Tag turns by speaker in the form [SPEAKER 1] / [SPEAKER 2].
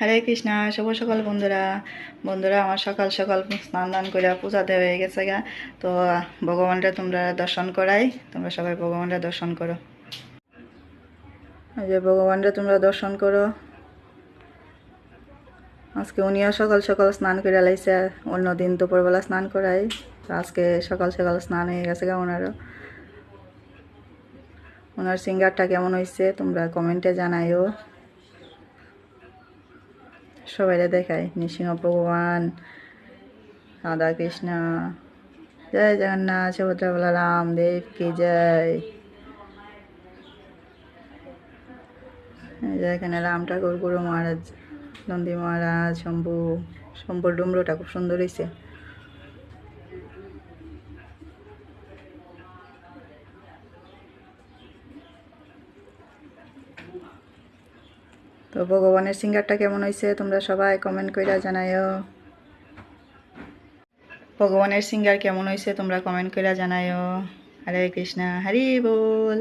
[SPEAKER 1] হরে কৃষ্ণা। শুভ সকাল বন্ধুরা। বন্ধুরা, আমার সকাল সকাল স্নান দান করে পূজা দেওয়া হয়ে গেছে গা। তো ভগবানরা তোমরা দর্শন করাই, তোমরা সবাই ভগবানরা দর্শন করো। এই যে ভগবানরা তোমরা দর্শন করো। আজকে উনিও সকাল সকাল স্নান করে লাইছে, অন্যদিন দুপুরবেলা স্নান করাই, তো আজকে সকাল সকাল স্নান হয়ে গেছে গা ওনারও। ওনার সিঙ্গারটা কেমন হয়েছে তোমরা কমেন্টে জানাইও। সবাইরে দেখাই নৃসিংহ ভগবান, রাধা কৃষ্ণ, জয় জগন্নাথ, সুভদ্রা বলরাম দেব কি জয়। এই যে এখানে রাম ঠাকুর, গুরু মহারাজ, নন্দী মহারাজ, শম্ভুর ডুমরুটা খুব সুন্দর হয়েছে। তো ভগবানের সিঙ্গারটা কেমন হয়েছে তোমরা সবাই কমেন্ট করে জানাইও। ভগবানের সিঙ্গার কেমন হয়েছে তোমরা কমেন্ট করে জানাইও। হরে কৃষ্ণা, হরি বল।